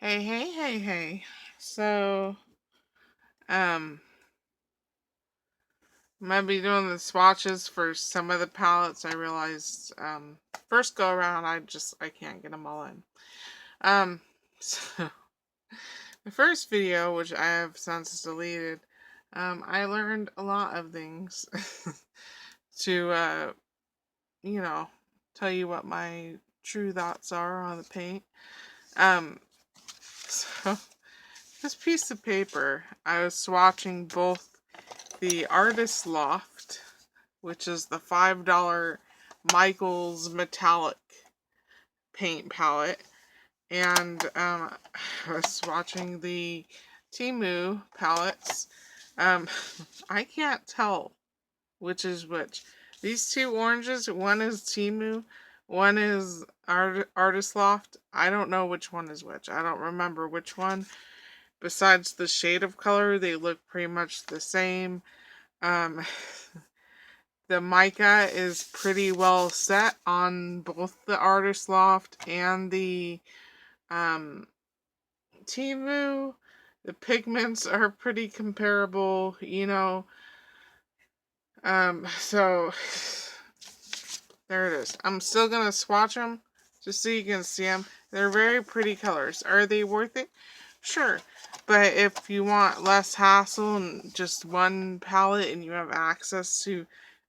Hey. So, um, I'm gonna be doing the swatches for some of the palettes. I realized, first go around, I can't get them all in. So, the first video, which I have since deleted, I learned a lot of things to, you know, tell you what my true thoughts are on the paint. So, this piece of paper, I was swatching both the Artist Loft, which is the $5 Michaels metallic paint palette, and I was swatching the Temu palettes. Um, I can't tell which is which. These two oranges, one is Temu, one is Artist Loft. I don't know which one is which. I don't remember which one. Besides the shade of color, they look pretty much the same. Um, the mica is pretty well set on both the Artist Loft and the Temu. The pigments are pretty comparable, so there it is. I'm still gonna swatch them just so you can see them. They're very pretty colors. Are they worth it? Sure. But if you want less hassle and just one palette and you have access to,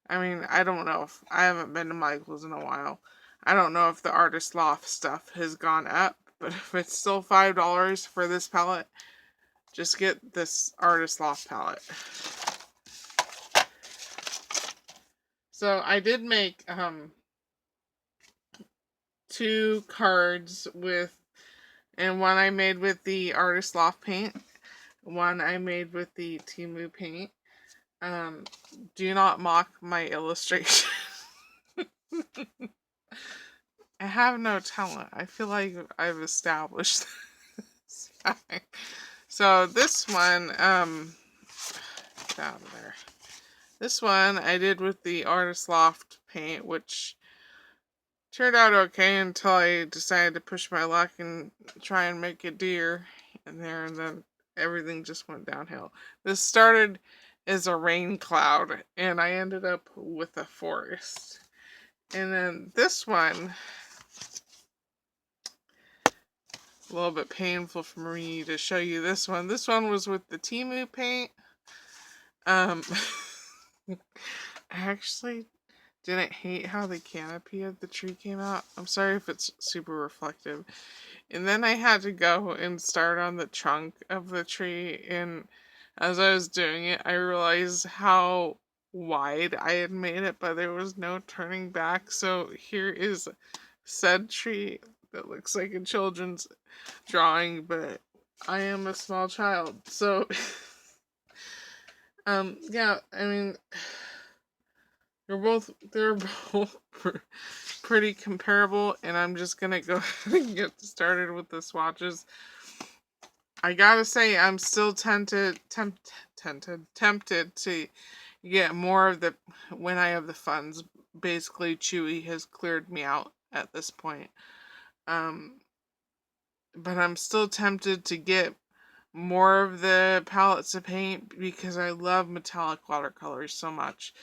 I don't know if I haven't been to Michael's in a while. I don't know if the Artist Loft stuff has gone up, but if it's still $5 for this palette, just get this Artist Loft palette. So I did make two cards and one I made with the Artist Loft paint, one I made with the Temu paint. Do not mock my illustration. I have no talent. I feel like I've established this. So this one, down there. This one I did with the Artist Loft paint, which turned out okay until I decided to push my luck and try and make a deer in there, and then everything just went downhill. This started as a rain cloud, and I ended up with a forest. And then this one, a little bit painful for me to show you this one. This one was with the Temu paint. I actually didn't hate how the canopy of the tree came out. I'm sorry if it's super reflective. And then I had to go and start on the trunk of the tree, and as I was doing it, I realized how wide I had made it, but there was no turning back. So here is said tree that looks like a children's drawing, but I am a small child. So yeah, they're both pretty comparable, and I'm just gonna go ahead and get started with the swatches. I gotta say, I'm still tempted to get more of the when I have the funds. Basically, Chewy has cleared me out at this point. But I'm still tempted to get more of the palettes to paint because I love metallic watercolors so much.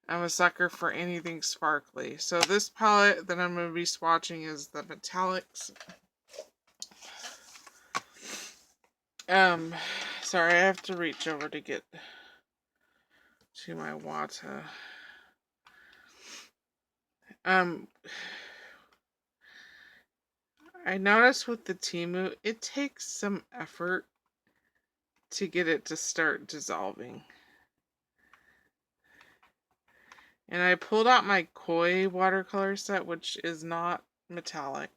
I'm a sucker for anything sparkly. So this palette that I'm going to be swatching is the metallics. Sorry, I have to reach over to get to my water. I noticed with the Temu, it takes some effort to get it to start dissolving. And I pulled out my Koi watercolor set, which is not metallic.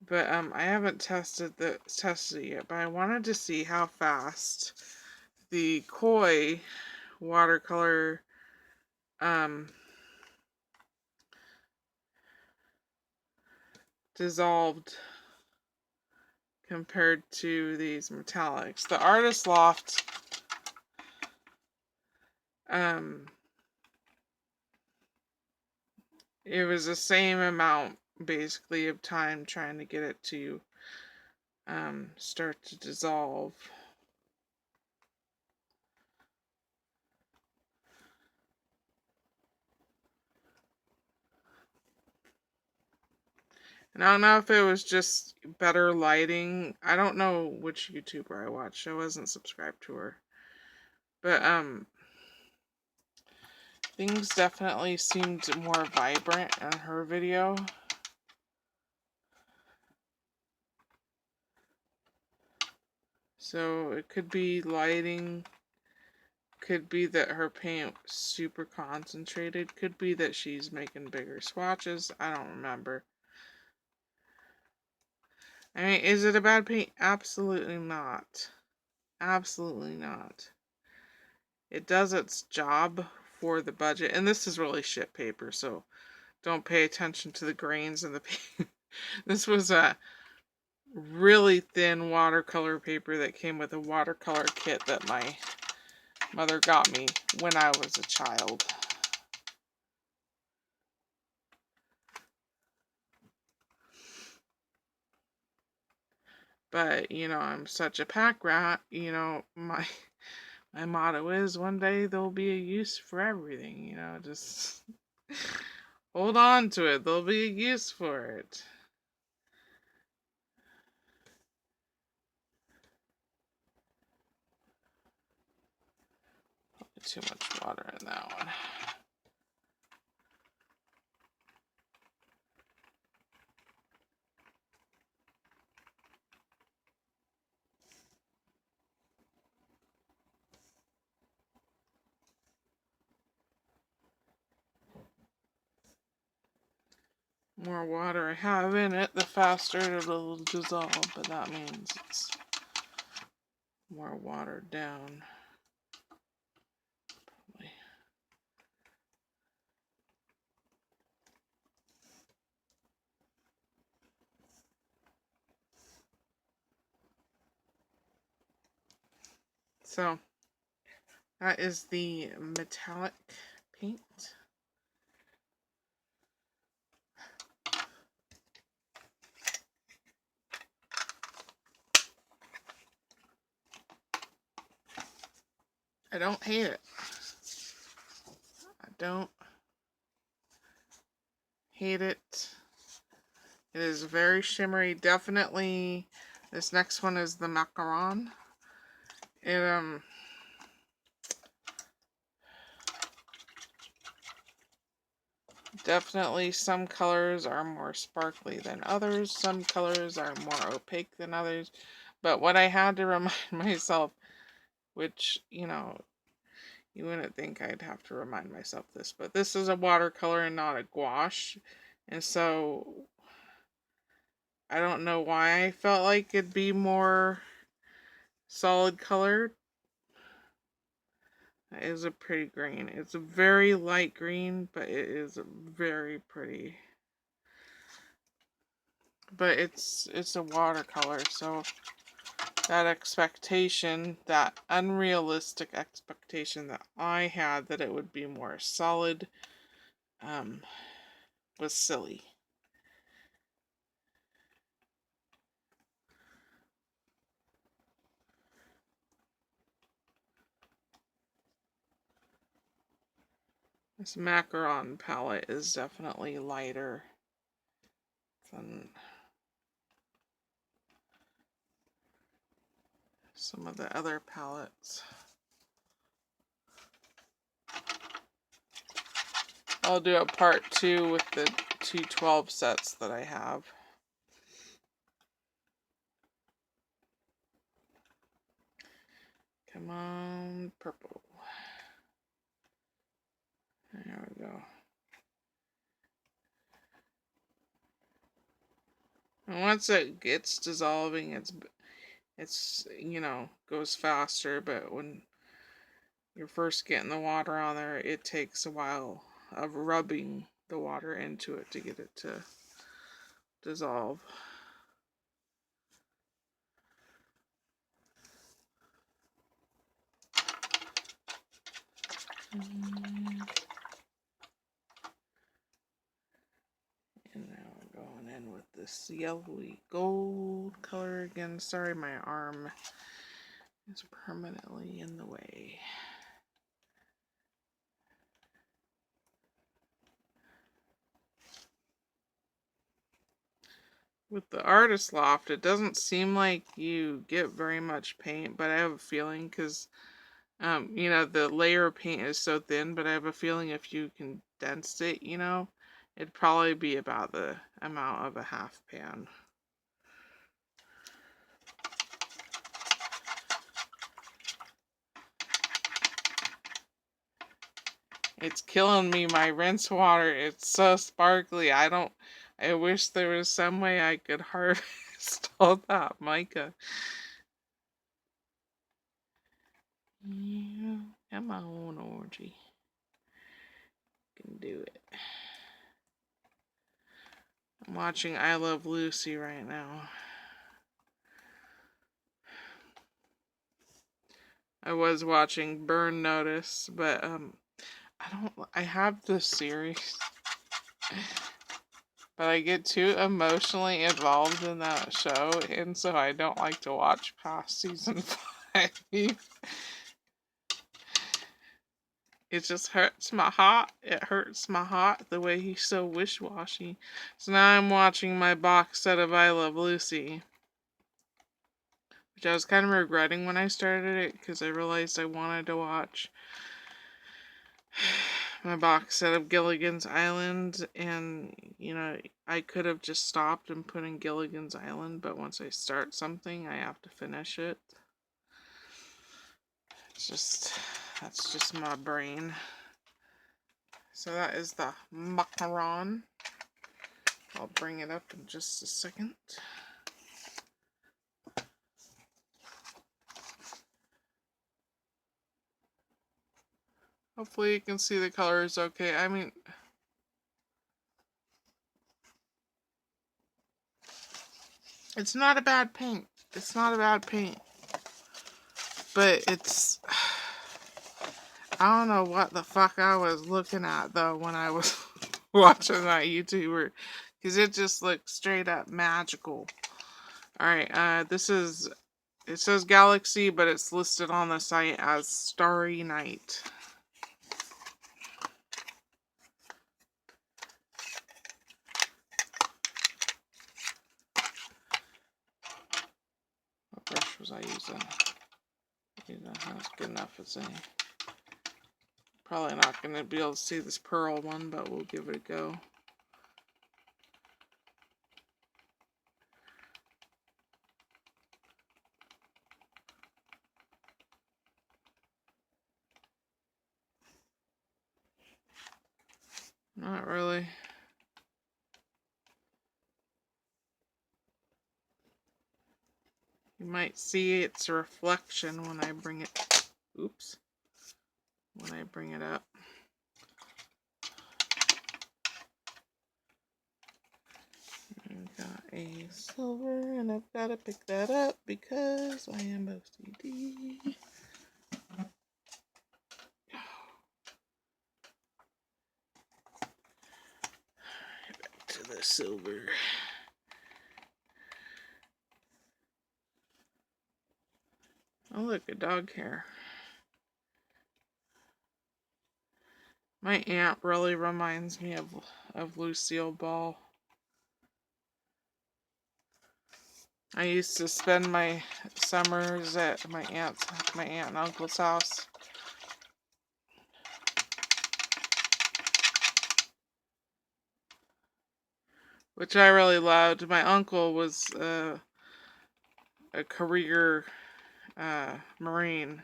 But I haven't tested it yet, but I wanted to see how fast the Koi watercolor dissolved compared to these metallics. The Artist Loft it was the same amount basically of time trying to get it to start to dissolve. And I don't know if it was just better lighting. I don't know which YouTuber I watched. I wasn't subscribed to her. But things definitely seemed more vibrant in her video. So it could be lighting, could be that her paint was super concentrated, could be that she's making bigger swatches. I don't remember. I mean, is it a bad paint? Absolutely not. Absolutely not. It does its job for the budget. And this is really shit paper, so don't pay attention to the grains in the paint. This was a really thin watercolor paper that came with a watercolor kit that my mother got me when I was a child. But, you know, I'm such a pack rat, you know, my motto is one day there'll be a use for everything, you know, just hold on to it. There'll be a use for it. Too much water in that one. More water I have in it, the faster it'll dissolve, but that means it's more watered down. Probably. So, that is the metallic paint. I don't hate it. I don't hate it. It is very shimmery. Definitely, this next one is the macaron. It, definitely some colors are more sparkly than others. Some colors are more opaque than others. But what I had to remind myself, which, you know, you wouldn't think I'd have to remind myself this, but this is a watercolor and not a gouache. And so, I don't know why I felt like it'd be more solid colored. It is a pretty green. It's a very light green, but it is very pretty. But it's a watercolor, so that expectation, that unrealistic expectation that I had that it would be more solid, was silly. This macaron palette is definitely lighter than some of the other palettes. I'll do a part 2 with the 212 sets that I have. Come on, purple. There we go. And once it gets dissolving, it's you know, goes faster, but when you're first getting the water on there, it takes a while of rubbing the water into it to get it to dissolve. And now we're going in with this yellowy gold color again. Sorry, my arm is permanently in the way. With the Artist Loft, it doesn't seem like you get very much paint, but I have a feeling because, you know, the layer of paint is so thin, but I have a feeling if you condensed it, you know, it'd probably be about the amount of a half pan. It's killing me, my rinse water. It's so sparkly. I wish there was some way I could harvest all that mica. Yeah, I'm my own orgy. Can do it. I'm watching I Love Lucy right now. I was watching Burn Notice, but I have this series, but I get too emotionally involved in that show, and so I don't like to watch past season 5. It just hurts my heart. It hurts my heart the way he's so wish-washy. So now I'm watching my box set of I Love Lucy, which I was kind of regretting when I started it because I realized I wanted to watch my box set of Gilligan's Island, and you know, I could have just stopped and put in Gilligan's Island, but once I start something I have to finish it. That's just my brain. So that is the macaron. I'll bring it up in just a second. Hopefully you can see the colors okay. I mean, it's not a bad paint. It's not a bad paint. But it's... I don't know what the fuck I was looking at, though, when I was watching that YouTuber. Because it just looked straight up magical. Alright, this is... It says Galaxy, but it's listed on the site as Starry Night. What brush was I using? That's good enough as any. Probably not going to be able to see this pearl one, but we'll give it a go. Not really. You might see its reflection when I bring it, oops, when I bring it up. I've got a silver and I've got to pick that up because I am OCD. Back to the silver. Oh look, a dog hair. My aunt really reminds me of Lucille Ball. I used to spend my summers at my aunt and uncle's house. Which I really loved. My uncle was a career Marine.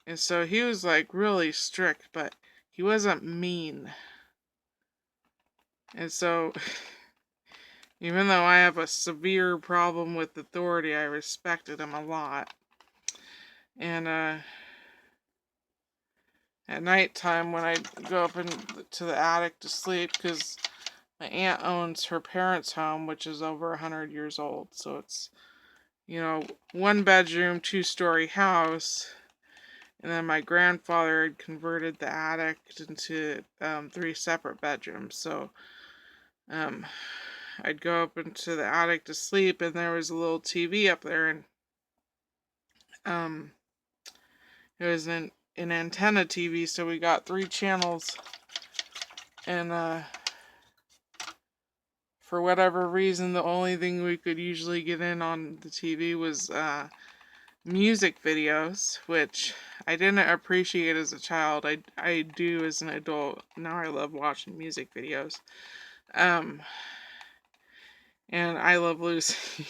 And so he was like really strict, but he wasn't mean. And so, even though I have a severe problem with authority, I respected him a lot. And at nighttime when I go up into the attic to sleep, because my aunt owns her parents' home, which is over 100 years old. So it's, you know, 1-bedroom, 2-story house. And then my grandfather had converted the attic into 3 separate bedrooms. So I'd go up into the attic to sleep, and there was a little TV up there, and it was an antenna TV, so we got 3 channels, and for whatever reason, the only thing we could usually get in on the TV was music videos, which I didn't appreciate as a child. I do as an adult. Now I love watching music videos. And I Love Lucy.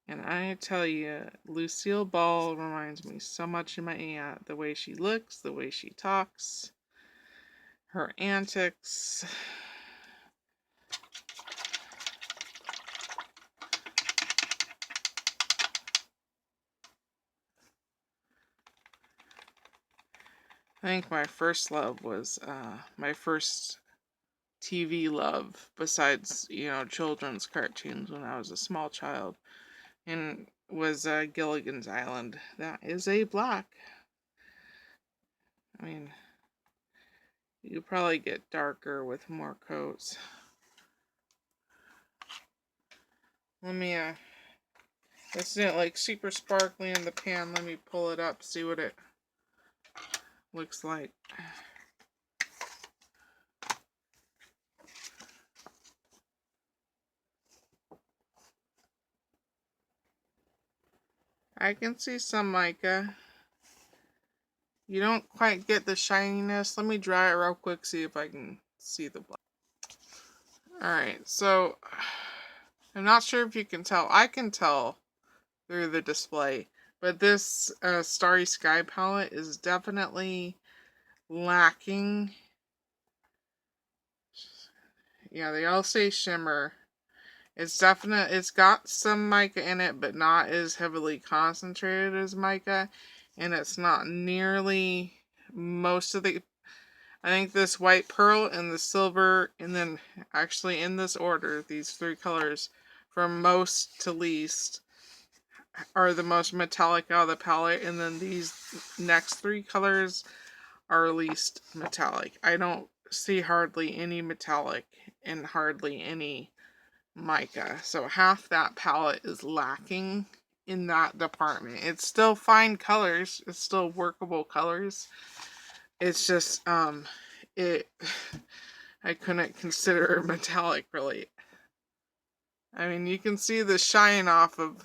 And I tell you, Lucille Ball reminds me so much of my aunt. The way she looks, the way she talks, her antics. I think my first love was, my first TV love, besides, children's cartoons when I was a small child, and was Gilligan's Island. That is a black. I mean, you probably get darker with more coats. Let me, it's not like super sparkly in the pan. Let me pull it up, see what it looks like. I can see some mica. You don't quite get the shininess. Let me dry it real quick, see if I can see the black. Alright, so I'm not sure if you can tell. I can tell through the display, but this Starry Sky palette is definitely lacking. Yeah, they all say shimmer. It's got some mica in it, but not as heavily concentrated as mica, and it's not nearly most of the. I think this white pearl and the silver, and then actually in this order, these 3 colors, from most to least, are the most metallic out of the palette, and then these next 3 colors are least metallic. I don't see hardly any metallic and hardly any mica. So half that palette is lacking in that department. It's still fine colors. It's still workable colors. It's just, I couldn't consider it metallic, really. I mean, you can see the shine off of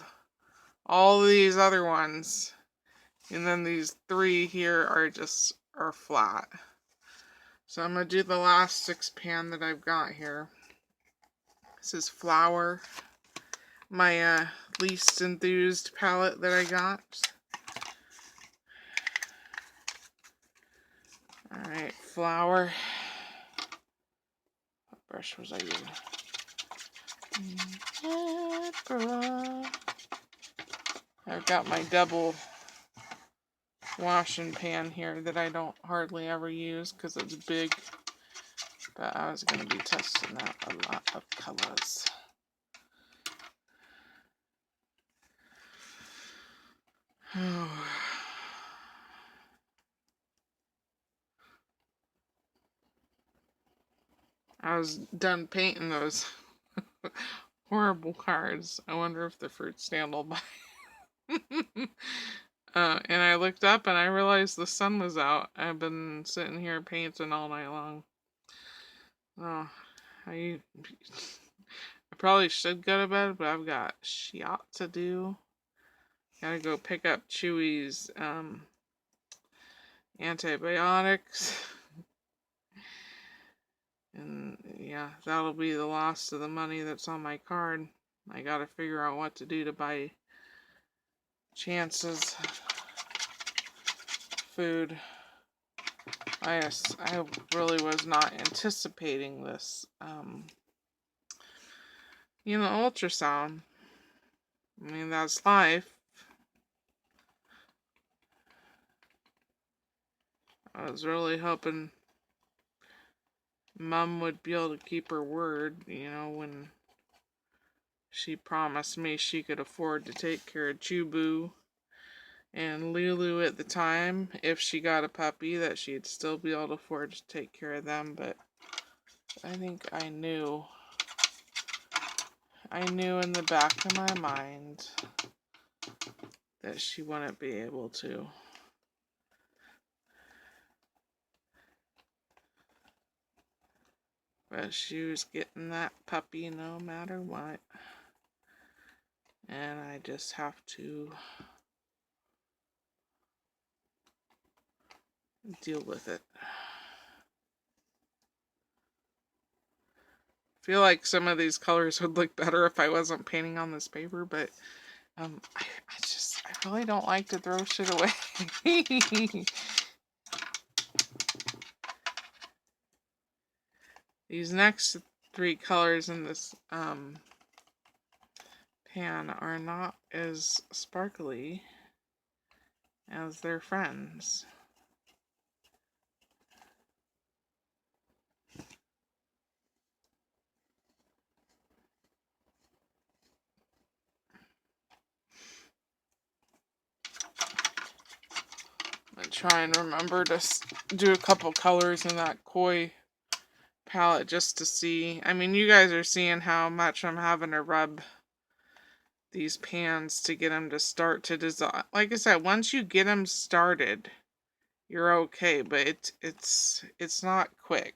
all these other ones. And then these 3 here are flat. So I'm going to do the last 6 pan that I've got here. This is Flower, my least enthused palette that I got. Alright, Flower. What brush was I using? I've got my double washing pan here that I don't hardly ever use because it's big. But I was going to be testing that a lot of colors. I was done painting those horrible cards. I wonder if the fruit stand will buy. And I looked up and I realized the sun was out. I've been sitting here painting all night long. Oh, I probably should go to bed, but I've got shit to do. Gotta go pick up Chewy's antibiotics. And yeah, that'll be the last of the money that's on my card. I gotta figure out what to do to buy Chance's food. I really was not anticipating this, ultrasound. I mean, that's life. I was really hoping Mom would be able to keep her word, when she promised me she could afford to take care of Chubu and Lulu at the time. If she got a puppy, that she'd still be able to afford to take care of them. But I think I knew I knew in the back of my mind that she wouldn't be able to. But she was getting that puppy no matter what. And I just have to deal with it. I feel like some of these colors would look better if I wasn't painting on this paper, but I really don't like to throw shit away. These next 3 colors in this pan are not as sparkly as their friends. I'm gonna try and remember to do a couple colors in that koi palette just to see. I mean, you guys are seeing how much I'm having to rub these pans to get them to start to dissolve. Like I said, once you get them started, you're okay, but it's not quick.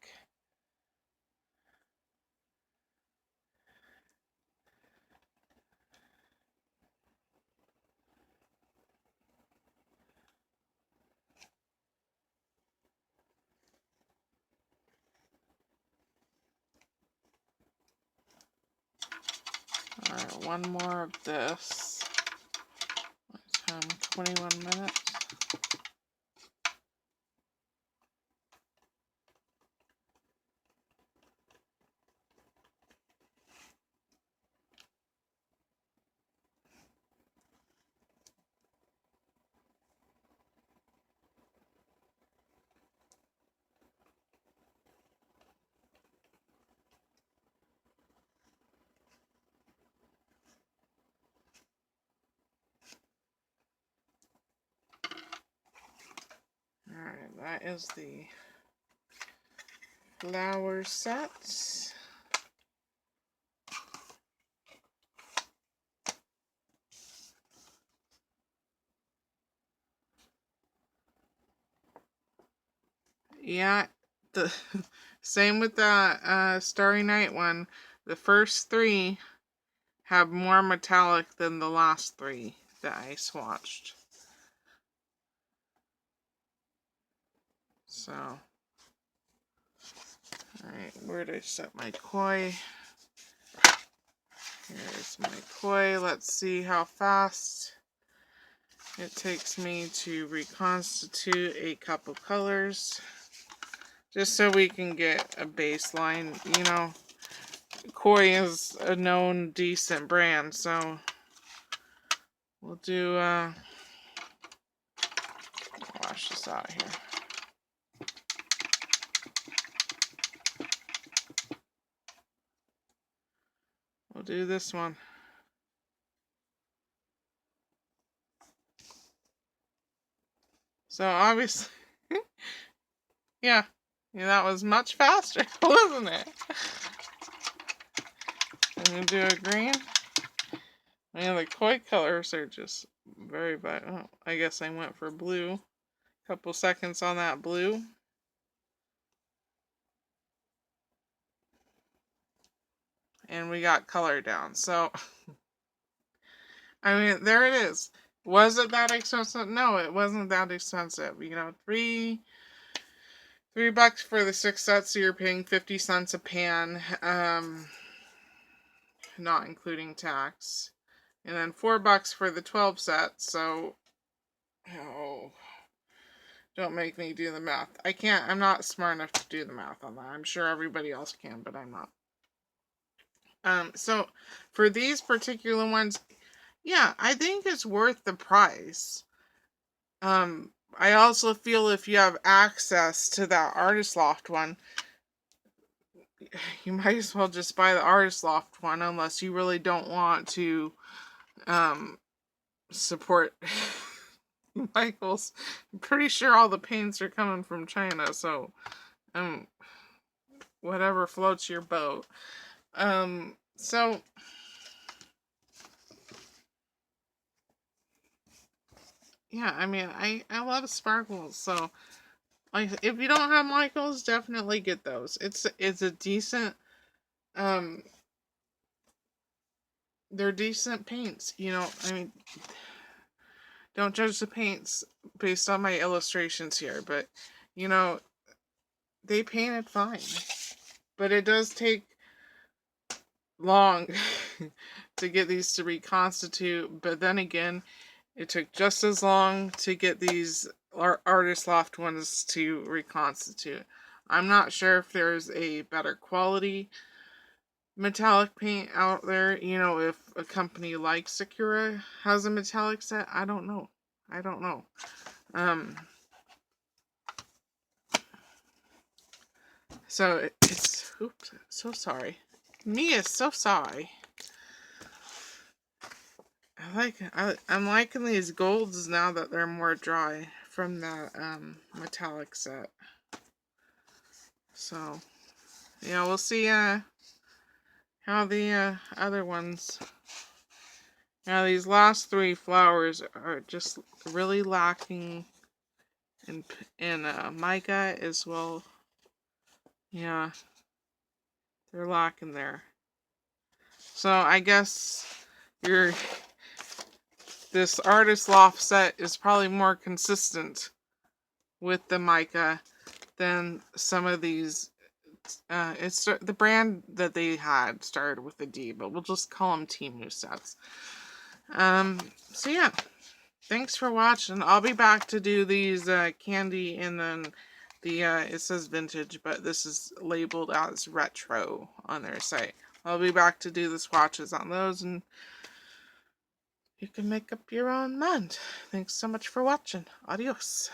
Alright, one more of this. 21 minutes. Alright, that is the flower sets. Yeah, the same with that Starry Night one. The first 3 have more metallic than the last 3 that I swatched. So, alright, where did I set my koi? Here's my koi. Let's see how fast it takes me to reconstitute a couple colors. Just so we can get a baseline. You know, koi is a known decent brand, so we'll do, wash this out here. We'll do this one. So obviously, yeah, that was much faster, wasn't it? I'm gonna do a green. Man, the koi colors are just very bad. Oh, I guess I went for blue. Couple seconds on that blue. And we got color down. So, I mean, there it is. Was it that expensive? No, it wasn't that expensive. You know, $3 for the 6 sets, so you're paying 50 cents a pan, not including tax. And then $4 for the 12 sets, so, oh, don't make me do the math. I'm not smart enough to do the math on that. I'm sure everybody else can, but I'm not. So for these particular ones, yeah, I think it's worth the price. I also feel if you have access to that Artist Loft one, you might as well just buy the Artist Loft one, unless you really don't want to support Michaels. I'm pretty sure all the paints are coming from China, so whatever floats your boat. So yeah, I mean, I love sparkles, so like if you don't have Michaels, definitely get those. It's a decent they're decent paints, you know. I mean, don't judge the paints based on my illustrations here, but you know, they painted fine. But it does take long to get these to reconstitute, but then again, it took just as long to get these Artist Loft ones to reconstitute. I'm not sure if there's a better quality metallic paint out there. You know, if a company like Sakura has a metallic set, I don't know. I don't know. So it's, oops, so sorry. Mia's so sorry. I'm liking these golds now that they're more dry from that metallic set. So yeah, we'll see how the other ones. Now these last three flowers are just really lacking in mica as well. Yeah, they're lacking there. So I guess your this Artist Loft set is probably more consistent with the mica than some of these. It's the brand that they had started with a D, but we'll just call them Temu sets. So yeah, thanks for watching. I'll be back to do these candy, and then the it says vintage, but this is labeled as retro on their site. I'll be back to do the swatches on those, and you can make up your own mind. Thanks so much for watching. Adios.